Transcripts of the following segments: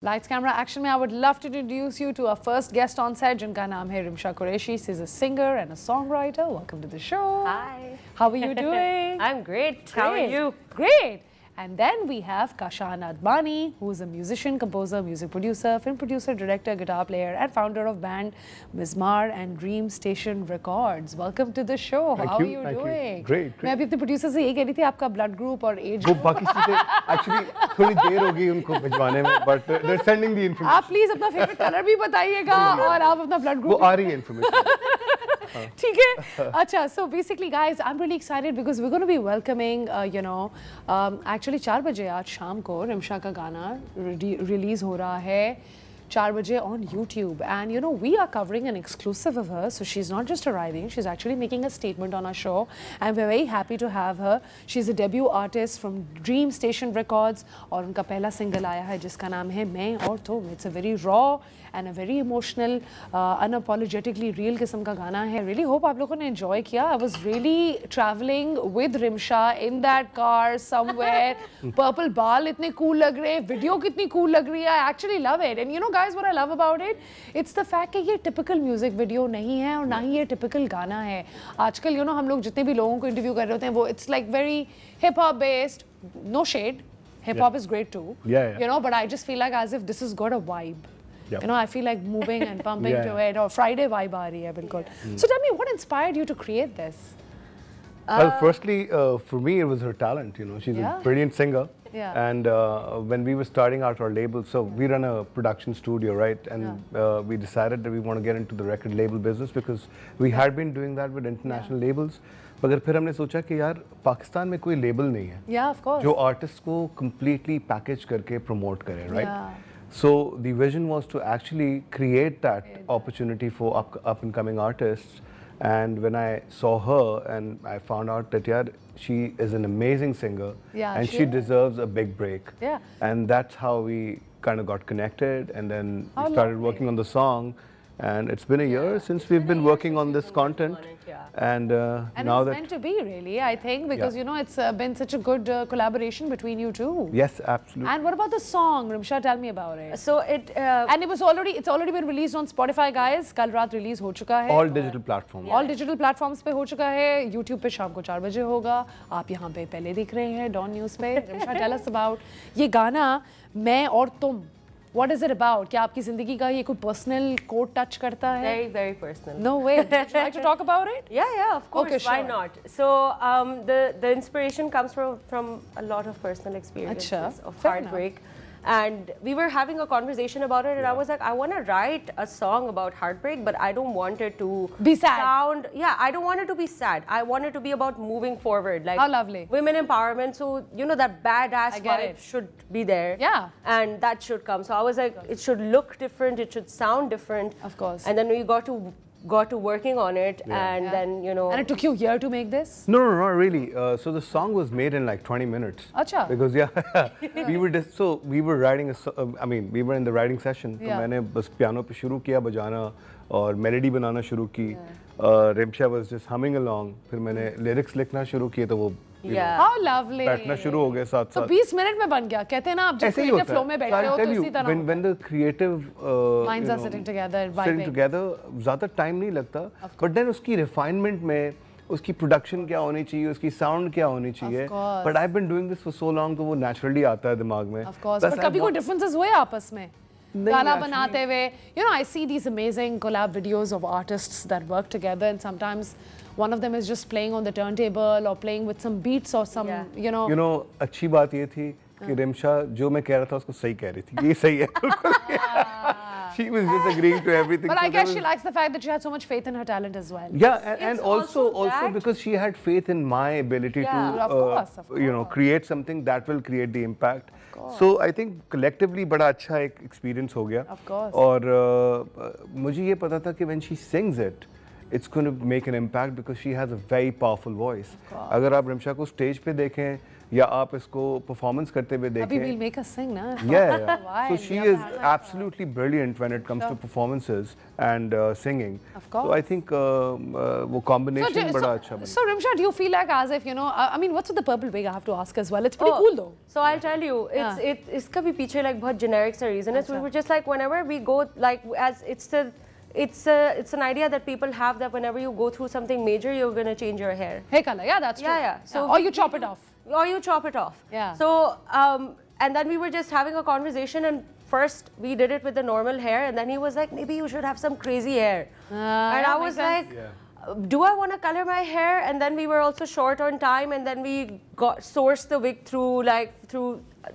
Lights, camera, action में I would love to introduce you to our first guest on set जिनका नाम है Rimsha Qureshi. She's a singer and a songwriter. Welcome to the show. Hi. How are you doing? I'm great. How are you? Great. And then we have Kashan Advani, who is a musician, composer, music producer, film producer, director, guitar player, and founder of band Mizmar and Dream Station Records. Welcome to the show. How are you doing? Great. मैं अभी अपने producer से यही कह रही थी आपका blood group और एज वो बाकी चीजें एक्चुअली थोड़ी देर हो गई उनको भिजवाने में, but they are sending the information. आप प्लीज अपना फेवरेट कलर भी बताइएगा और आप अपना ब्लड ग्रुप वो आ रही है इन्फॉर्मेशन. ठीक है. अच्छा, so basically guys, I'm really excited because we're going to be welcoming actually 4 बजे आज शाम को रिमशा का गाना रिलीज हो रहा है 4 बजे on YouTube, and you know we are covering an exclusive of her, so she's not just arriving, she's actually making a statement on our show, and we're very happy to have her. She's a debut artist from Dream Station Records, और उनका पहला single आया है जिसका नाम है मैं और तुम. It's a very raw and a very emotional, unapologetically real किस्म का गाना है. Really hope आप लोगों ने enjoy किया. I was really traveling with Rimsha in that car somewhere. Purple बाल इतने cool लग रहे, video कितनी cool लग रही है. I actually love it, and you know guys, what I love about it, it's the fact कि ये typical music video नहीं है और ना ही ये typical गाना है. आजकल you know हम लोग जितने भी लोगों को interview कर रहे होते हैं वो it's like very hip hop based, no shade. Hip hop is great too. Yeah. You know, but I just feel like as if this has got a vibe. Yep. You know, I feel like moving and pumping to it, or Friday vibe aa rahi hai, bilkul. So tell me, what inspired you to create this? Well, firstly, for me, it was her talent. You know, she's a brilliant singer. Yeah. And when we were starting out our label, so we run a production studio, right? And we decided that we want to get into the record label business because we had been doing that with international labels. मगर फिर हमने सोचा कि यार पाकिस्तान में कोई label नहीं है. Yeah, of course. जो आर्टिस्ट को completely package करके promote करे, right? Yeah. So the vision was to actually create that opportunity for up and coming artists. And when I saw her and I found out that she is an amazing singer, and she deserves a big break. Yeah. And that's how we kind of got connected, and then we started working on the song. And it's been a year since we've been working on this content. And now it's meant to be, really, I think, because you know it's been such a good collaboration between you two. Yes, absolutely. And what about the song, Rimsha? Tell me about it. So and it's already been released on Spotify, guys. कल रात release हो चुका है. All digital platforms. All digital platforms पे हो चुका है. YouTube पे शाम को 4 बजे होगा. आप यहाँ पे पहले देख रहे हैं Dawn News पे. Rimsha, tell us about ये गाना मैं और तुम. What is it about? क्या आपकी ज़िंदगी का ये कोई personal कोड touch करता है? Very, very personal. No way. Would you like to talk about it? Yeah, of course. Okay, Why sure. not? So the inspiration comes from a lot of personal experiences of heartbreak. And we were having a conversation about it, and I was like, I want to write a song about heartbreak, but I don't want it to be sad. I don't want it to be sad. I want it to be about moving forward. Like, how lovely. Women empowerment. So, you know, that badass vibe should be there. Yeah. And that should come. So I was like, it should look different. It should sound different. Of course. And then we got to working on it, and then, you know. And it took you a year to make this? No, not really. So the song was made in like 20 minutes. Acha. Because we were writing we were in the writing session. तो मैंने बस piano पे शुरू किया बजाना और melody बनाना शुरू की. Rimsha was just humming along. फिर मैंने lyrics लिखना शुरू किए तो वो How lovely. बैठना शुरू हो गए साथ-साथ. तो 20 मिनट में बन गया. कहते हैं ना आप जब creative flow में बैठते हो तो इसी तरह होता है. When the creative minds are sitting together, vibing. ज़्यादा time नहीं लगता. But then उसकी refinement में उसकी production क्या होनी चाहिए, उसकी sound क्या होनी चाहिए. But I've been doing this for so long तो वो naturally आता है दिमाग में. Of course. But कभी कोई differences हुए आपस में? गाना बनाते हुए, you know, I see these amazing collab videos of artists that work together, and sometimes one of them is just playing on the turntable or playing with some beats or some, you know. You know, अच्छी बात ये थी कि रिमशा जो मैं कह रहा था उसको सही कह रही थी. ये सही है. She was just agreeing to everything. But I guess she likes the fact that she had so much faith in her talent as well. Yeah, and also because she had faith in my ability to, you know, create something that will create the impact. So I think collectively बड़ा अच्छा एक experience हो गया. Of course. और मुझे ये पता था कि when she sings it, it's going to make an impact because she has a very powerful voice. अगर आप रिमशा को stage पे देखें, या आप इसको performance करते हुए देखें. अभी we'll make us sing, ना? Yeah. Why? So she is absolutely brilliant when it comes to performances and singing. Of course. So I think वो combination बड़ा अच्छा बना. So Rimsha, do you feel like as if, you know, I mean, what's with the purple wig? I have to ask as well. It's pretty cool though. So I'll tell you, इसका भी पीछे like बहुत generic सा reason is we were just like whenever we go like as it's an idea that people have that whenever you go through something major, you're gonna change your hair. Hey Kala, yeah, that's true. Yeah. So or you chop it off. Or you chop it off. Yeah. So and then we were just having a conversation, and first we did it with the normal hair, and then he was like, maybe you should have some crazy hair. And I was like, do I want to color my hair? And then we were also short on time, and then we sourced the wig through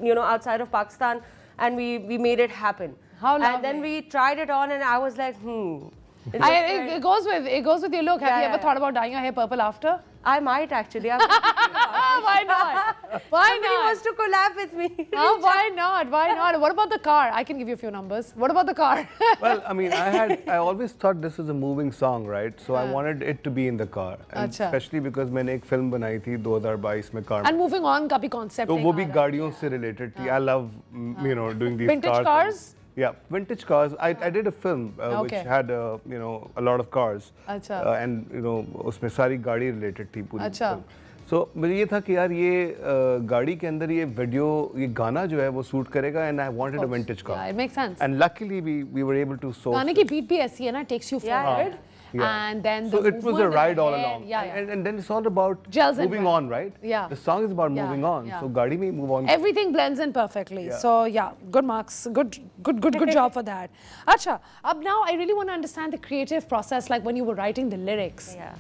you know, outside of Pakistan, and we made it happen. How lovely. And then we tried it on, and I was like, It goes with your look. Have you ever thought about dyeing your hair purple after? I might actually. Why not? Why Somebody not? wants to collab with me. Why not? Why not? What about the car? I can give you a few numbers. What about the car? Well, I mean, I always thought this is a moving song, right? So I wanted it to be in the car, and especially because मैंने एक film बनाई थी 2022 में car. And moving on, का भी concept. तो वो भी गाड़ियों से related थी. I love, you know, doing these vintage cars. Yeah, vintage cars. I did a film which had you know, a lot of cars. And you know, उसमें सारी गाड़ी related थी पूरी. So मुझे ये था कि यार ये गाड़ी के अंदर ये वीडियो, ये गाना जो है वो सूट करेगा, and I wanted a vintage car. Yeah, it makes sense. And luckily we were able to source. गाने की beat भी ऐसी है ना, takes you forward. And then so it was a ride all along. Yeah. And then it's all about Gels moving on, right? Yeah. The song is about moving on. So गाड़ी में move on. Everything blends in perfectly. So yeah, good marks. Good job for that. Acha, now I really want to understand the creative process, like when you were writing the lyrics. Yeah.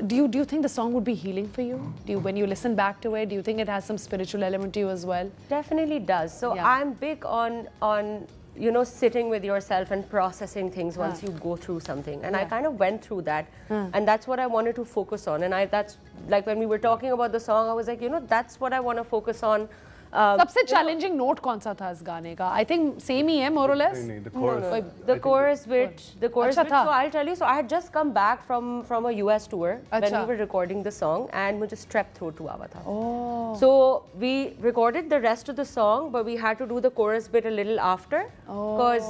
Do you think the song would be healing for you? When you listen back to it, do you think it has some spiritual element to you as well? Definitely does. So I'm big on you know, sitting with yourself and processing things once you go through something. And I kind of went through that. And that's what I wanted to focus on. And that's like when we were talking about the song, I was like, you know, that's what I want to focus on. सबसे challenging note कौन सा था इस गाने का? I think same ही है more or less. The chorus. The chorus bit. So I'll tell you. So I had just come back from a US tour when we were recording the song, and मुझे strep throat हुआ था. Oh. So we recorded the rest of the song, but we had to do the chorus bit a little after because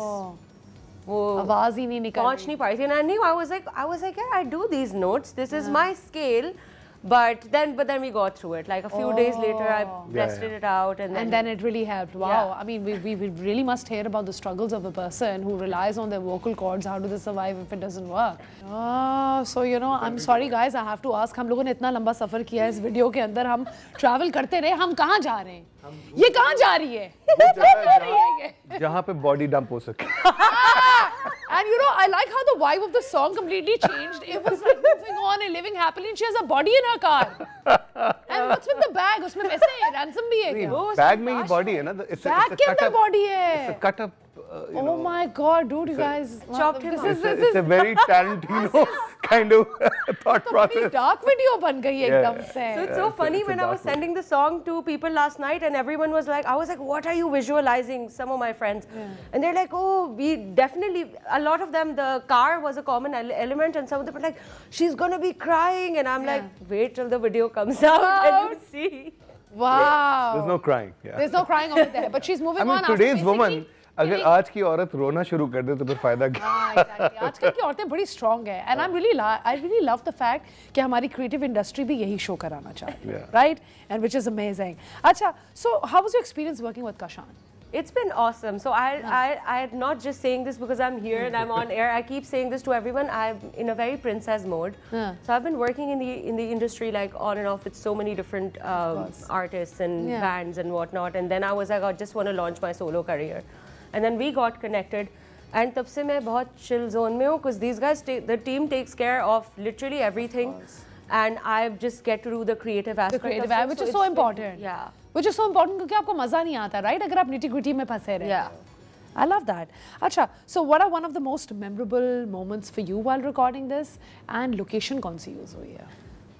आवाज ही नहीं निकल पहुंच नहीं पाई थी. And I knew I was like, yeah, I do these notes. This is my scale. But then we got through it. Like a few days later, I tested it out, and then it really helped. Wow. I mean, we really must hear about the struggles of a person who relies on their vocal cords. How do they survive if it doesn't work? Oh, so you know, I'm sorry guys, I have to ask. हम लोगों ने इतना लंबा सफर किया है इस video के अंदर, हम travel करते रहे, हम कहाँ जा रहे हैं? ये कहाँ जा रही है? जहाँ पे body dump हो सके. And you know, I like how the vibe of the song completely changed. It was like moving on and living happily, and she has a body in her car. And what's with the bag? उसमें पैसे हैं, ransom भी है क्या? Bag में ही body है ना? Bag के अंदर body है. It's a cut up. Oh my God, dude, you guys! It's a very Tarantino kind of thought process. Dark video बन गई एकदम से. So it's so funny when I was sending the song to people last night, and everyone was like, I was like, what are you visualizing? Some of my friends, and they're like, oh, we definitely. A lot of them, the car was a common element, and some of them were like, she's gonna be crying, and I'm like, wait till the video comes out and you see. Wow. There's no crying. Yeah. There's no crying over there, but she's moving on. I mean, today's woman. अगर आज की औरत रोना शुरू कर दे तो फिर फायदा क्या? Exactly. आजकल की औरतें बड़ी strong है, and I really love the fact कि हमारी creative industry भी यही show कराना चाहती है, right? And which is amazing. अच्छा, so how was your experience working with Kashan? It's been awesome. So I'm not just saying this because I'm here and I'm on air. I keep saying this to everyone. I'm in a very princess mode. So I've been working in the industry like on and off with so many different artists and bands and whatnot. And then I was like, I just want to launch my solo career. And then we got connected. And तब से मैं बहुत chill zone में हूँ because these guys, the team takes care of literally everything. And I just get to do the creative aspect. Which is so important. Yeah. Which is so important क्योंकि आपको मजा नहीं आता, right? अगर आप nitty-gritty में फंसे रहे. Yeah. I love that. Acha, so what are one of the most memorable moments for you while recording this? And location कौन सी use हुई है?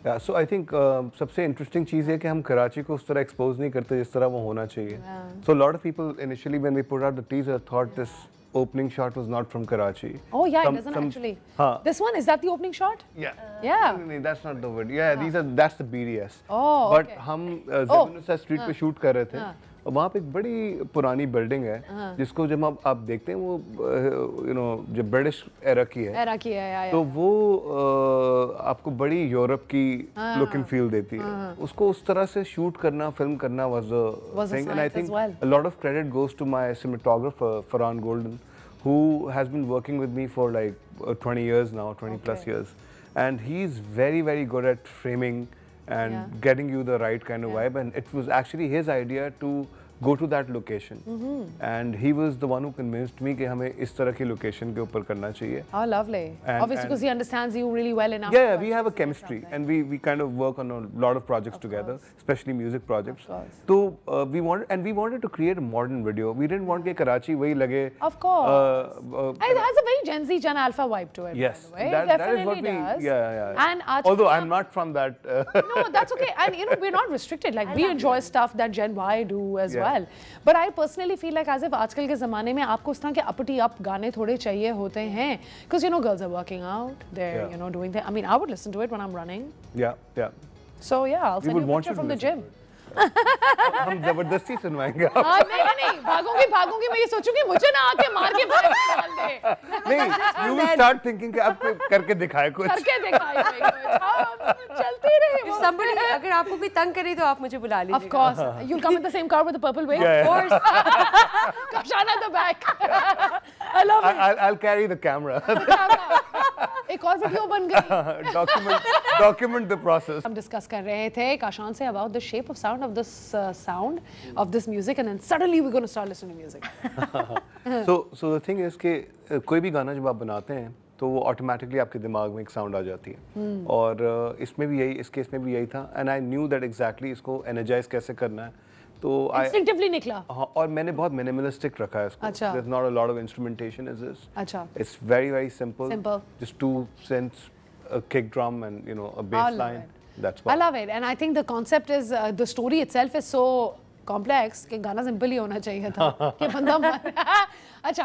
Yeah, so I think सबसे interesting चीज़ है कि हम कराची को उस तरह expose नहीं करते जिस तरह वो होना चाहिए. So a lot of people initially when we put out the teaser thought this opening shot was not from Karachi. Oh yeah, it doesn't actually. This one, is that the opening shot? Yeah. Yeah. No, that's not the word. Yeah, that's the BDS. Oh, but okay. हम ज़ेबनुसा street पे shoot कर रहे थे और वहाँ पे एक बड़ी पुरानी बिल्डिंग है जिसको जब आप देखते हैं वो जो ब्रिटिश एरा की है तो वो आपको बड़ी यूरोप की लुक एंड फील देती है उसको उस तरह से शूट करना फिल्म करना was a thing and I think a lot of credit goes to my cinematographer Farhan Golden who has been working with me for like 20 years now 20 plus years and he's very good at framing and getting you the right kind of vibe and it was actually his idea to go to that location and he was the one who convinced me कि हमें इस तरह की location के ऊपर करना चाहिए. Oh, lovely. Obviously because he understands you really well enough. Yeah, we have a chemistry and we kind of work on a lot of projects together, especially music projects. So we wanted to create a modern video. We didn't want कि Karachi वही लगे. Of course. It has a very Gen Z, Gen Alpha vibe to it. Yes, by the way. that is what we does. Yeah. And although I'm not from that. No, that's okay. And we're not restricted. Like we enjoy stuff that Gen Y do as well. But I personally feel like as if आजकल के ज़माने में आपको उस तरह के uppity up गाने थोड़े चाहिए होते हैं because girls are working out, they're doing that. I mean, I would listen to it when I'm running. Yeah. So yeah, I'll send you a picture from the gym. हम जबरदस्ती सुनवाएंगे आपको। नहीं भागूंगी मैं ये सोचूंगी मुझे ना आके मार के बाहर डाल दे। नहीं, you will start thinking कि आप करके दिखाए कुछ। चलते रहे। If somebody अगर आपको कोई तंग करे तो आप मुझे बुला लीजिएगा। Of course, you'll come in the same car with the purple wig. Yeah. Of course. Kashana at the back. I love it. I'll carry the camera. एक और वीडियो बन गई। Document the process. हम डिस्कस कर रहे थे काशान से about the shape of sound of this sound of this music and then suddenly we're going to start listening to music. So the thing is कि कोई भी गाना जब आप बनाते हैं तो वो ऑटोमेटिकली आपके दिमाग में एक साउंड आ जाती है और इसमें भी यही इस केस में भी यही था and I knew that exactly इसको एनर्जाइज कैसे करना है तो इंस्टिंक्टिवली निकला। हाँ और मैंने बहुत मिनिमलिस्टिक रखा है इसको। अच्छा। There's not a lot of instrumentation is this. अच्छा। It's very simple. Just 2 synths, a kick drum and a bass line. That's why. I love it and I think the concept is the story itself is so complex कि गाना simple ही होना चाहिए था कि बंदा अच्छा